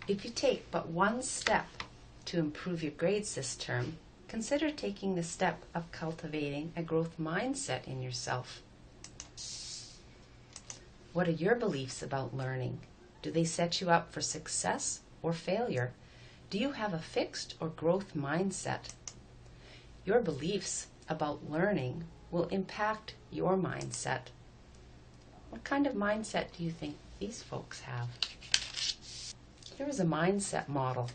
If you take but one step to improve your grades this term, consider taking the step of cultivating a growth mindset in yourself. What are your beliefs about learning? Do they set you up for success or failure? Do you have a fixed or growth mindset? Your beliefs about learning will impact your mindset. What kind of mindset do you think these folks have? Here is a mindset model.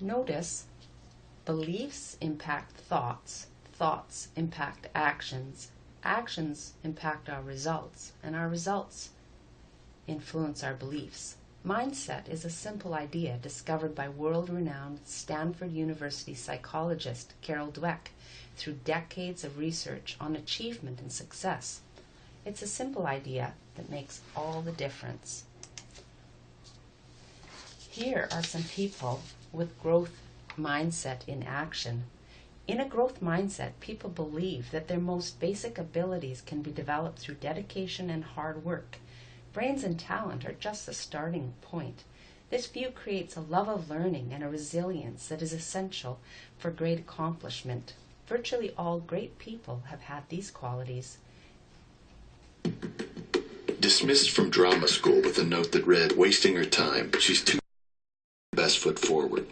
Notice beliefs impact thoughts, thoughts impact actions, actions impact our results, and our results influence our beliefs. Mindset is a simple idea discovered by world-renowned Stanford University psychologist Carol Dweck through decades of research on achievement and success. It's a simple idea that makes all the difference. Here are some people with growth mindset in action. In a growth mindset, people believe that their most basic abilities can be developed through dedication and hard work. Brains and talent are just the starting point. This view creates a love of learning and a resilience that is essential for great accomplishment. Virtually all great people have had these qualities. Dismissed from drama school with a note that read, "Wasting her time. She's too best foot forward."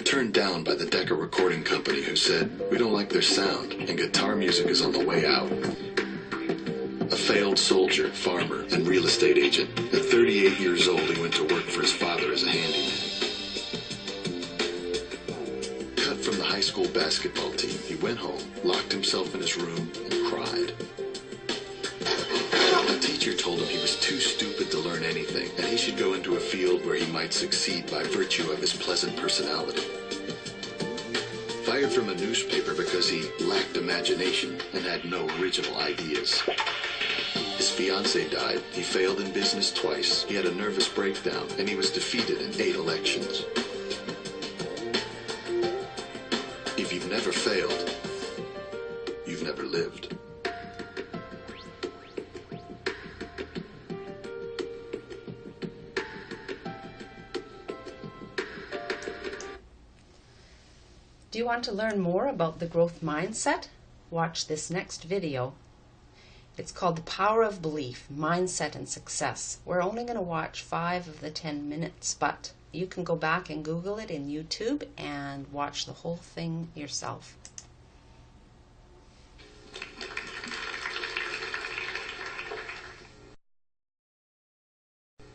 Turned down by the Decca recording company who said, "We don't like their sound and guitar music is on the way out." A failed soldier, farmer, and real estate agent. At 38 years old, he went to work for his father as a handyman. Cut from the high school basketball team, he went home, locked himself in his room, and cried. A teacher told him he was too stupid to learn anything, and he should go into a field where he might succeed by virtue of his pleasant personality. Fired from a newspaper because he lacked imagination and had no original ideas. His fiancée died, he failed in business twice, he had a nervous breakdown, and he was defeated in 8 elections. If you've never failed, you've never lived. Do you want to learn more about the growth mindset? Watch this next video. It's called The Power of Belief, Mindset and Success. We're only going to watch 5 of the 10 minutes, but you can go back and Google it in YouTube and watch the whole thing yourself.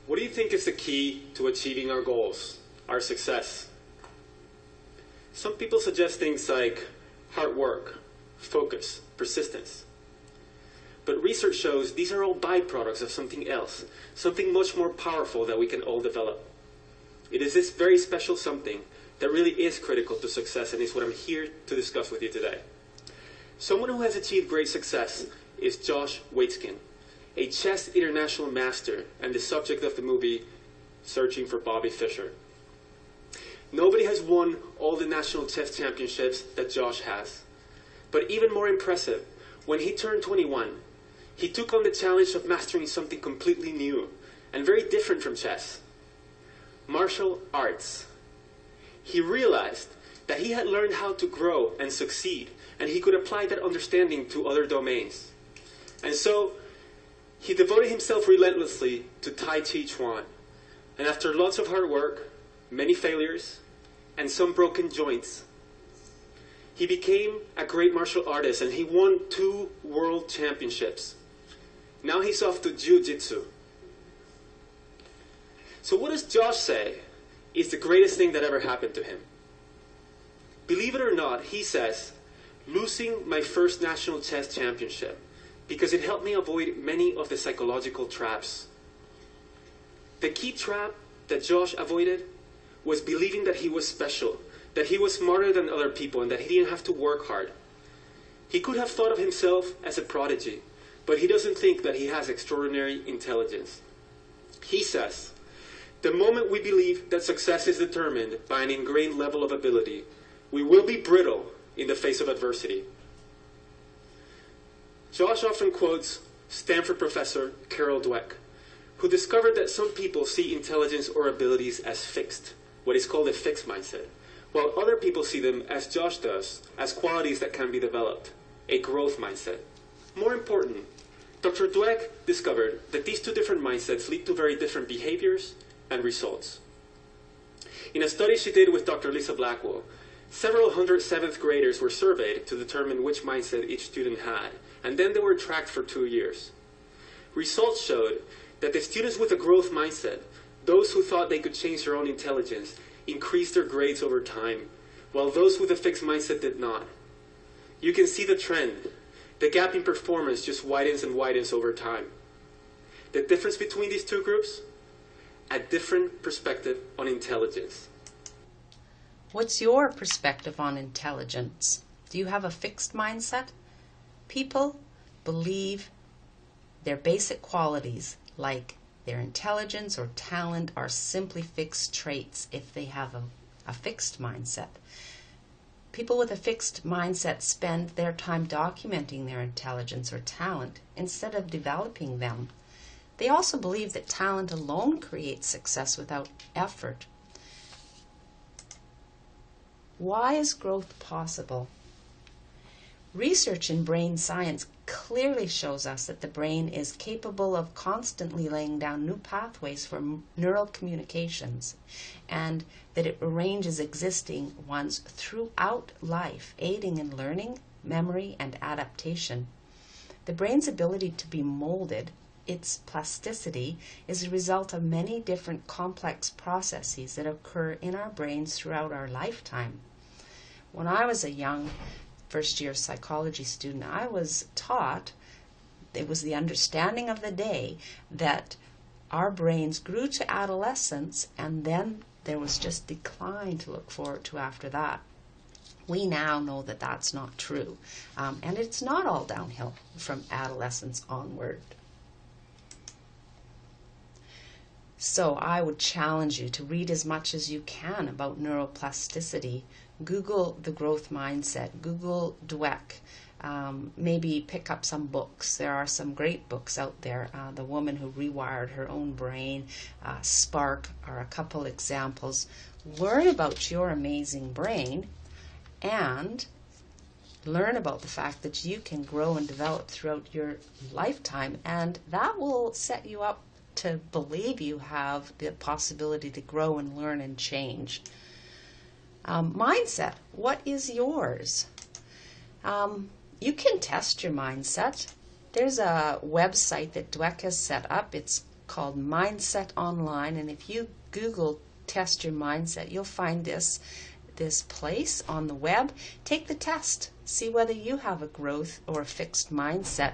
What do you think is the key to achieving our goals, our success? Some people suggest things like hard work, focus, persistence. But research shows these are all byproducts of something else, something much more powerful that we can all develop. It is this very special something that really is critical to success, and is what I'm here to discuss with you today. Someone who has achieved great success is Josh Waitzkin, a chess international master and the subject of the movie Searching for Bobby Fischer. Nobody has won all the national chess championships that Josh has. But even more impressive, when he turned 21, he took on the challenge of mastering something completely new and very different from chess: martial arts. He realized that he had learned how to grow and succeed, and he could apply that understanding to other domains. And so, he devoted himself relentlessly to Tai Chi Chuan. And after lots of hard work, many failures, and some broken joints, he became a great martial artist, and he won 2 world championships. Now he's off to jiu-jitsu. So what does Josh say is the greatest thing that ever happened to him? Believe it or not, he says, losing my first national chess championship, because it helped me avoid many of the psychological traps. The key trap that Josh avoided was believing that he was special, that he was smarter than other people, and that he didn't have to work hard. He could have thought of himself as a prodigy, but he doesn't think that he has extraordinary intelligence. He says, the moment we believe that success is determined by an ingrained level of ability, we will be brittle in the face of adversity. Josh often quotes Stanford professor Carol Dweck, who discovered that some people see intelligence or abilities as fixed, what is called a fixed mindset, while other people see them, as Josh does, as qualities that can be developed, a growth mindset. More important, Dr. Dweck discovered that these two different mindsets lead to very different behaviors and results. In a study she did with Dr. Lisa Blackwell, several hundred 7th graders were surveyed to determine which mindset each student had, and then they were tracked for 2 years. Results showed that the students with a growth mindset, those who thought they could change their own intelligence, increased their grades over time, while those with a fixed mindset did not. You can see the trend. The gap in performance just widens and widens over time. The difference between these two groups? A different perspective on intelligence. What's your perspective on intelligence? Do you have a fixed mindset? People believe their basic qualities, like their intelligence or talent, are simply fixed traits if they have a fixed mindset. People with a fixed mindset spend their time documenting their intelligence or talent instead of developing them. They also believe that talent alone creates success without effort. Why is growth possible? Research in brain science clearly shows us that the brain is capable of constantly laying down new pathways for neural communications, and that it arranges existing ones throughout life, aiding in learning, memory, and adaptation. The brain's ability to be molded, its plasticity, is a result of many different complex processes that occur in our brains throughout our lifetime. When I was a young first-year psychology student, I was taught, it was the understanding of the day, that our brains grew to adolescence and then there was just decline to look forward to after that. We now know that that's not true, and it's not all downhill from adolescence onward. So I would challenge you to read as much as you can about neuroplasticity. Google the growth mindset. Google Dweck. Maybe pick up some books. There are some great books out there. The Woman Who Rewired Her Own Brain, Spark are a couple examples. Learn about your amazing brain and learn about the fact that you can grow and develop throughout your lifetime, and that will set you up to believe you have the possibility to grow and learn and change. Mindset. What is yours? You can test your mindset. There's a website that Dweck has set up. It's called Mindset Online, and if you Google test your mindset, you'll find this place on the web. Take the test. See whether you have a growth or a fixed mindset.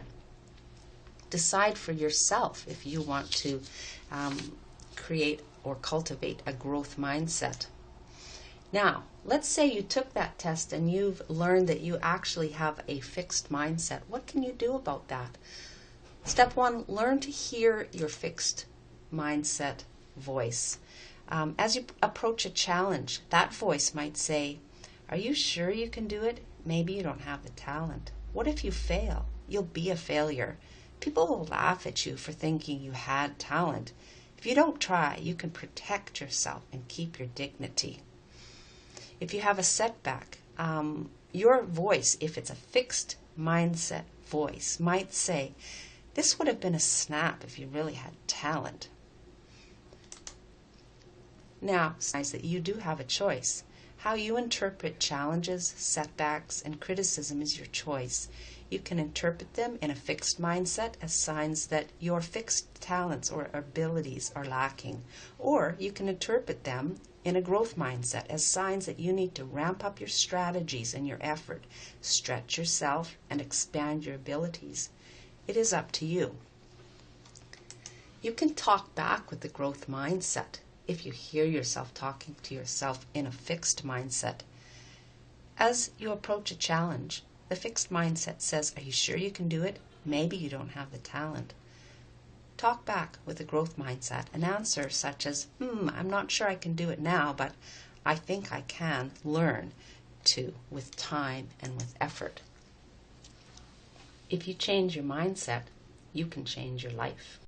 Decide for yourself if you want to create or cultivate a growth mindset. Now, let's say you took that test and you've learned that you actually have a fixed mindset. What can you do about that? Step one, learn to hear your fixed mindset voice. As you approach a challenge, that voice might say, "Are you sure you can do it? Maybe you don't have the talent. What if you fail? You'll be a failure. People will laugh at you for thinking you had talent. If you don't try, you can protect yourself and keep your dignity." If you have a setback, your voice, if it's a fixed mindset voice, might say, "This would have been a snap if you really had talent." Now, recognize that you do have a choice. How you interpret challenges, setbacks, and criticism is your choice. You can interpret them in a fixed mindset as signs that your fixed talents or abilities are lacking, or you can interpret them in a growth mindset as signs that you need to ramp up your strategies and your effort, stretch yourself, and expand your abilities. It is up to you. You can talk back with the growth mindset if you hear yourself talking to yourself in a fixed mindset. As you approach a challenge, the fixed mindset says, "Are you sure you can do it? Maybe you don't have the talent." Talk back with a growth mindset. An answer such as, "I'm not sure I can do it now, but I think I can learn to with time and with effort." If you change your mindset, you can change your life.